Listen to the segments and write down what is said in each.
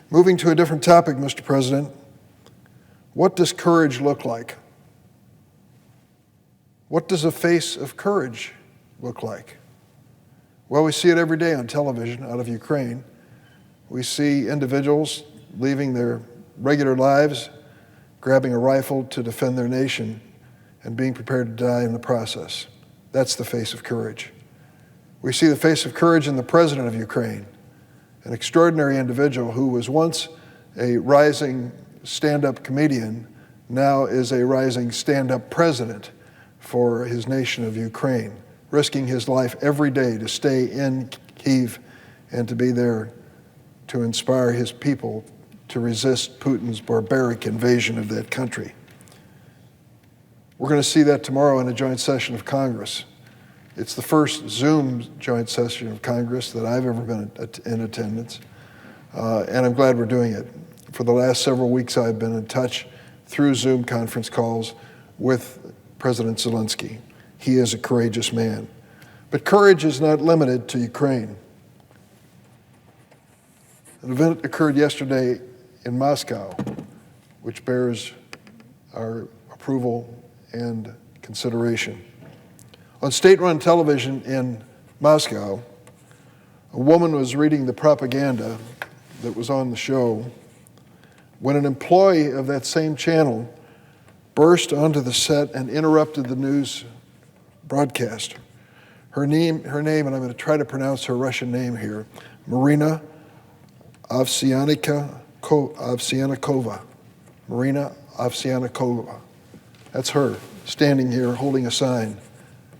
Moving to a different topic, Mr. President, what does courage look like? What does a face of courage look like? Well, we see it every day on television out of Ukraine. We see individuals leaving their regular lives, grabbing a rifle to defend their nation, and being prepared to die in the process. That's the face of courage. We see the face of courage in the president of Ukraine, an extraordinary individual who was once a rising stand-up comedian, now is a rising stand-up president for his nation of Ukraine, risking his life every day to stay in Kyiv and to be there to inspire his people to resist Putin's barbaric invasion of that country. We're going to see that tomorrow in a joint session of Congress. It's the first Zoom joint session of Congress that I've ever been in attendance, and I'm glad we're doing it. For the last several weeks, I've been in touch through Zoom conference calls with President Zelensky. He is a courageous man. But courage is not limited to Ukraine. An event occurred yesterday in Moscow, which bears our approval and consideration. On state-run television in Moscow, a woman was reading the propaganda that was on the show when an employee of that same channel burst onto the set and interrupted the news broadcast. Her name, and I'm going to try to pronounce her Russian name here, Marina Ovsyannikova. Marina Ovsyannikova. That's her, standing here holding a sign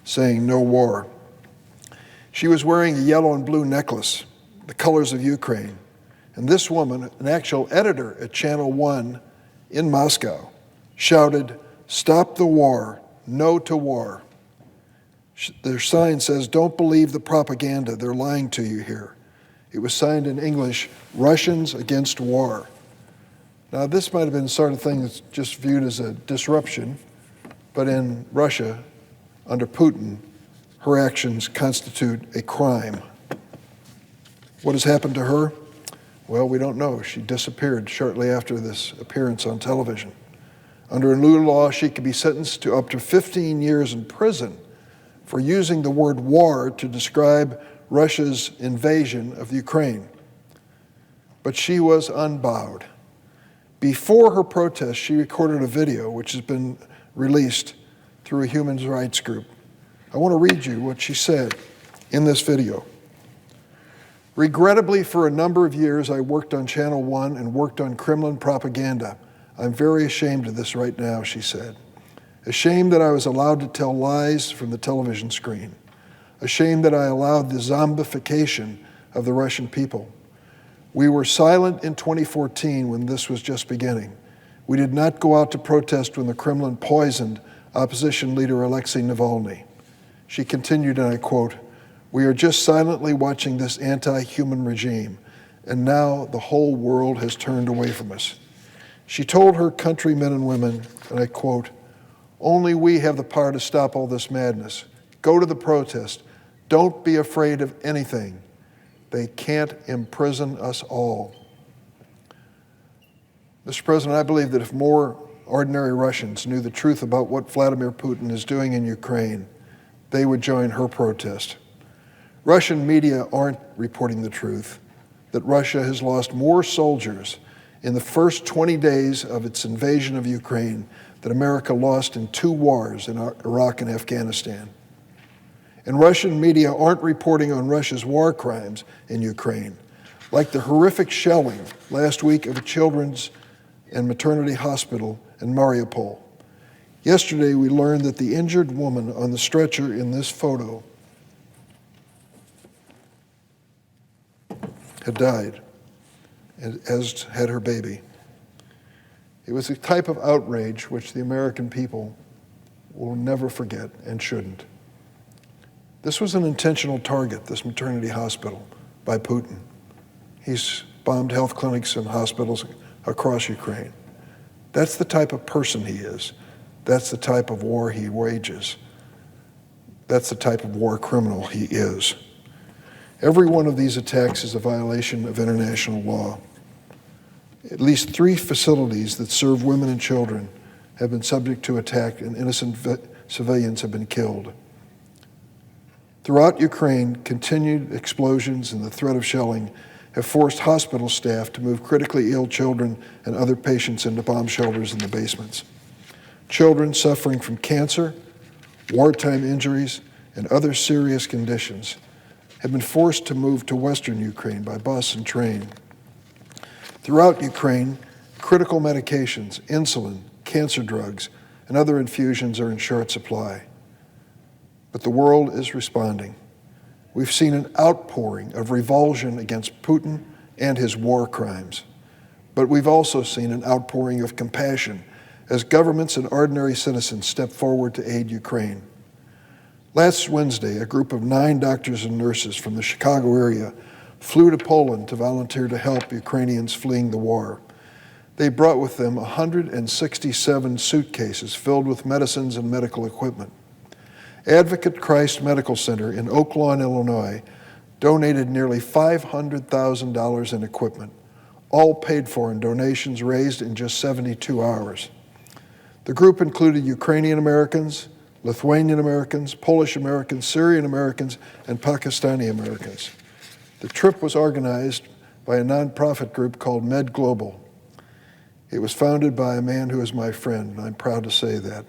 saying no war. She was wearing a yellow and blue necklace, the colors of Ukraine. And this woman, an actual editor at Channel 1 in Moscow, shouted, "Stop the war, no to war." Their sign says, "Don't believe the propaganda, they're lying to you here." It was signed in English, "Russians against war." Now, this might have been the sort of thing that's just viewed as a disruption, but in Russia, under Putin, her actions constitute a crime. What has happened to her? Well, we don't know. She disappeared shortly after this appearance on television. Under a new law, she could be sentenced to up to 15 years in prison for using the word war to describe Russia's invasion of Ukraine. But she was unbowed. Before her protest, she recorded a video which has been released through a human rights group. I want to read you what she said in this video. "Regrettably, for a number of years, I worked on Channel 1 and worked on Kremlin propaganda. I'm very ashamed of this right now," she said. "Ashamed that I was allowed to tell lies from the television screen. Ashamed that I allowed the zombification of the Russian people. We were silent in 2014 when this was just beginning. We did not go out to protest when the Kremlin poisoned opposition leader Alexei Navalny." She continued, and I quote, "We are just silently watching this anti-human regime, and now the whole world has turned away from us." She told her countrymen and women, and I quote, "Only we have the power to stop all this madness. Go to the protest. Don't be afraid of anything. They can't imprison us all." Mr. President, I believe that if more ordinary Russians knew the truth about what Vladimir Putin is doing in Ukraine, they would join her protest. Russian media aren't reporting the truth, that Russia has lost more soldiers in the first 20 days of its invasion of Ukraine than America lost in 2 wars in Iraq and Afghanistan. And Russian media aren't reporting on Russia's war crimes in Ukraine, like the horrific shelling last week of a children's and maternity hospital in Mariupol. Yesterday, we learned that the injured woman on the stretcher in this photo had died, as had her baby. It was a type of outrage which the American people will never forget and shouldn't. This was an intentional target, this maternity hospital, by Putin. He's bombed health clinics and hospitals across Ukraine. That's the type of person he is. That's the type of war he wages. That's the type of war criminal he is. Every one of these attacks is a violation of international law. At least 3 facilities that serve women and children have been subject to attack, and innocent civilians have been killed. Throughout Ukraine, continued explosions and the threat of shelling have forced hospital staff to move critically ill children and other patients into bomb shelters in the basements. Children suffering from cancer, wartime injuries, and other serious conditions have been forced to move to western Ukraine by bus and train. Throughout Ukraine, critical medications, insulin, cancer drugs, and other infusions are in short supply. But the world is responding. We've seen an outpouring of revulsion against Putin and his war crimes. But we've also seen an outpouring of compassion as governments and ordinary citizens step forward to aid Ukraine. Last Wednesday, a group of 9 doctors and nurses from the Chicago area flew to Poland to volunteer to help Ukrainians fleeing the war. They brought with them 167 suitcases filled with medicines and medical equipment. Advocate Christ Medical Center in Oak Lawn, Illinois, donated nearly $500,000 in equipment, all paid for in donations raised in just 72 hours. The group included Ukrainian Americans, Lithuanian Americans, Polish Americans, Syrian Americans, and Pakistani Americans. The trip was organized by a nonprofit group called Med Global. It was founded by a man who is my friend, and I'm proud to say that,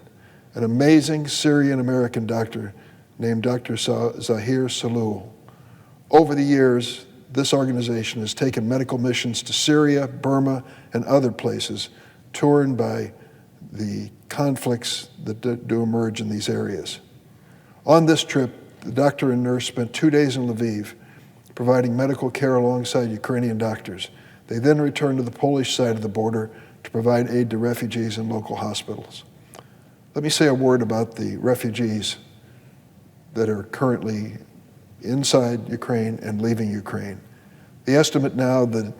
an amazing Syrian-American doctor named Dr. Zahir Salul. Over the years, this organization has taken medical missions to Syria, Burma, and other places torn by the conflicts that do emerge in these areas. On this trip, the doctor and nurse spent 2 days in Lviv, providing medical care alongside Ukrainian doctors. They then returned to the Polish side of the border to provide aid to refugees in local hospitals. Let me say a word about the refugees that are currently inside Ukraine and leaving Ukraine. The estimate now that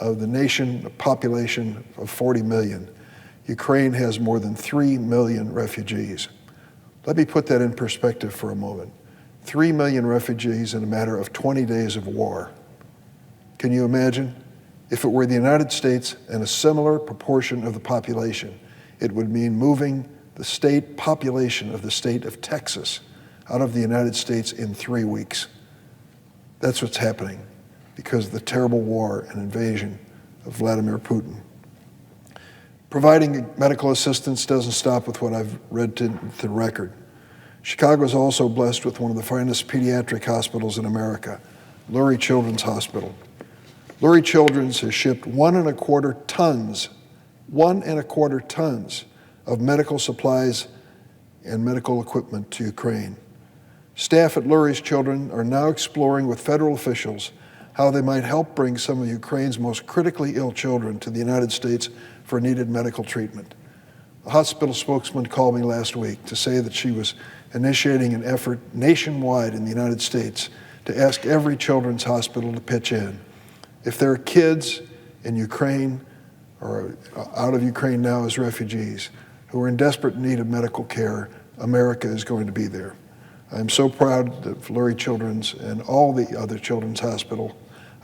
of the nation, a population of 40 million, Ukraine has more than 3 million refugees. Let me put that in perspective for a moment. 3 million refugees in a matter of 20 days of war. Can you imagine? If it were the United States and a similar proportion of the population, it would mean moving the state population of the state of Texas out of the United States in 3 weeks. That's what's happening because of the terrible war and invasion of Vladimir Putin. Providing medical assistance doesn't stop with what I've read to the record. Chicago is also blessed with one of the finest pediatric hospitals in America, Lurie Children's Hospital. Lurie Children's has shipped 1.25 tons of medical supplies and medical equipment to Ukraine. Staff at Lurie's Children are now exploring with federal officials how they might help bring some of Ukraine's most critically ill children to the United States for needed medical treatment. A hospital spokesman called me last week to say that she was initiating an effort nationwide in the United States to ask every children's hospital to pitch in. If there are kids in Ukraine or out of Ukraine now as refugees who are in desperate need of medical care, America is going to be there. I'm so proud of Lurie Children's and all the other children's hospitals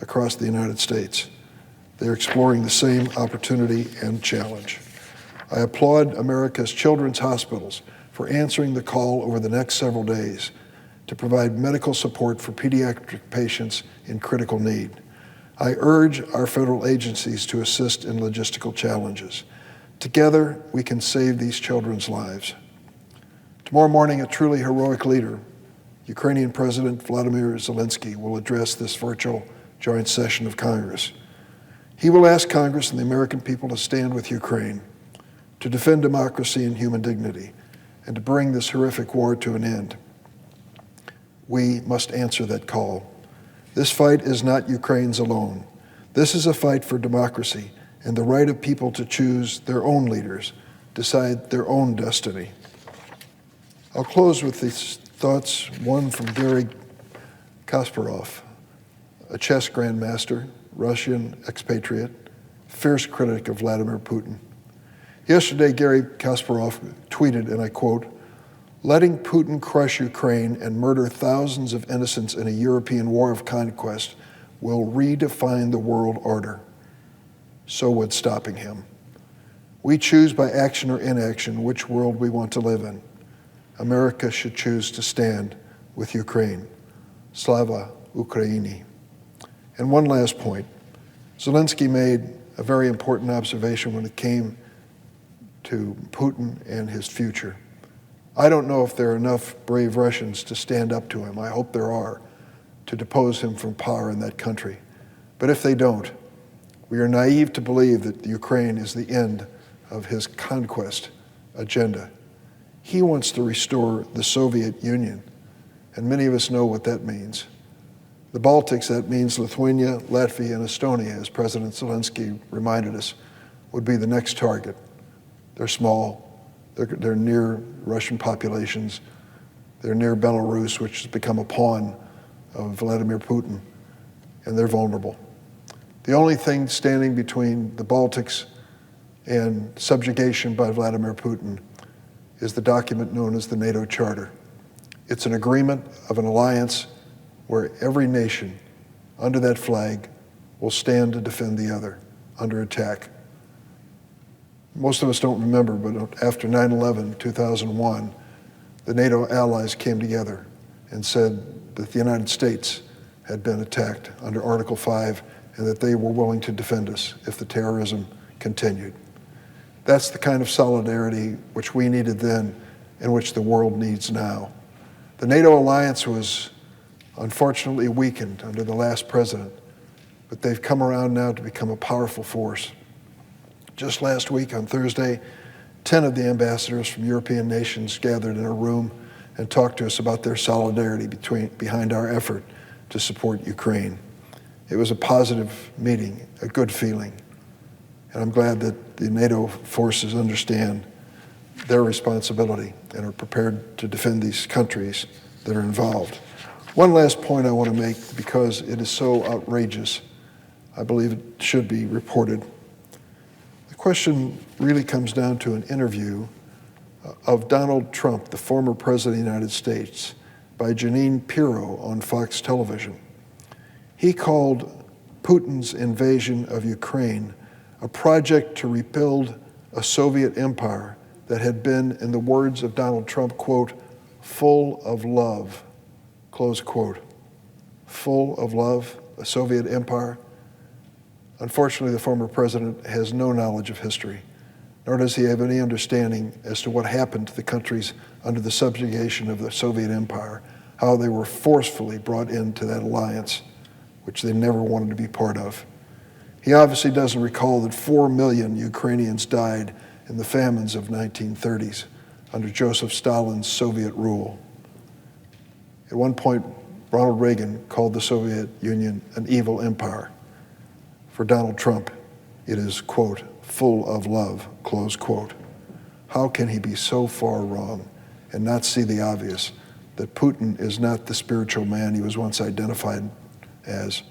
across the United States. They're exploring the same opportunity and challenge. I applaud America's children's hospitals for answering the call over the next several days to provide medical support for pediatric patients in critical need. I urge our federal agencies to assist in logistical challenges. Together, we can save these children's lives. Tomorrow morning, a truly heroic leader, Ukrainian President Vladimir Zelensky, will address this virtual joint session of Congress. He will ask Congress and the American people to stand with Ukraine, to defend democracy and human dignity, and to bring this horrific war to an end. We must answer that call. This fight is not Ukraine's alone. This is a fight for democracy and the right of people to choose their own leaders, decide their own destiny. I'll close with these thoughts, one from Garry Kasparov, a chess grandmaster, Russian expatriate, fierce critic of Vladimir Putin. Yesterday, Garry Kasparov tweeted, and I quote, "Letting Putin crush Ukraine and murder thousands of innocents in a European war of conquest will redefine the world order." so would stopping him. We choose by action or inaction which world we want to live in. America should choose to stand with Ukraine. Slava Ukraini. And one last point. Zelensky made a very important observation when it came to Putin and his future. I don't know if there are enough brave Russians to stand up to him. I hope there are, to depose him from power in that country. But if they don't, we are naive to believe that Ukraine is the end of his conquest agenda. He wants to restore the Soviet Union, and many of us know what that means. The Baltics, that means Lithuania, Latvia, and Estonia, as President Zelensky reminded us, would be the next target. They're small, they're near Russian populations, they're near Belarus, which has become a pawn of Vladimir Putin, and they're vulnerable. The only thing standing between the Baltics and subjugation by Vladimir Putin is the document known as the NATO Charter. It's an agreement of an alliance where every nation under that flag will stand to defend the other under attack. Most of us don't remember, but after 9/11, 2001, the NATO allies came together and said that the United States had been attacked under Article 5 and that they were willing to defend us if the terrorism continued. That's the kind of solidarity which we needed then and which the world needs now. The NATO alliance was unfortunately weakened under the last president, but they've come around now to become a powerful force. Just last week on Thursday, 10 of the ambassadors from European nations gathered in a room and talked to us about their solidarity behind our effort to support Ukraine. It was a positive meeting, a good feeling, and I'm glad that the NATO forces understand their responsibility and are prepared to defend these countries that are involved. One last point I want to make, because it is so outrageous, I believe it should be reported. The question really comes down to an interview of Donald Trump, the former president of the United States, by Jeanine Pirro on Fox Television. He called Putin's invasion of Ukraine a project to rebuild a Soviet empire that had been, in the words of Donald Trump, quote, full of love, close quote. Full of love, a Soviet empire. Unfortunately, the former president has no knowledge of history, nor does he have any understanding as to what happened to the countries under the subjugation of the Soviet empire, how they were forcefully brought into that alliance, which they never wanted to be part of. He obviously doesn't recall that 4 million Ukrainians died in the famines of 1930s under Joseph Stalin's Soviet rule. At one point, Ronald Reagan called the Soviet Union an evil empire. For Donald Trump, it is, quote, full of love, close quote. How can he be so far wrong and not see the obvious, that Putin is not the spiritual man he was once identified as?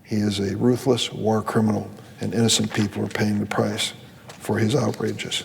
He is a ruthless war criminal, and innocent people are paying the price for his outrages.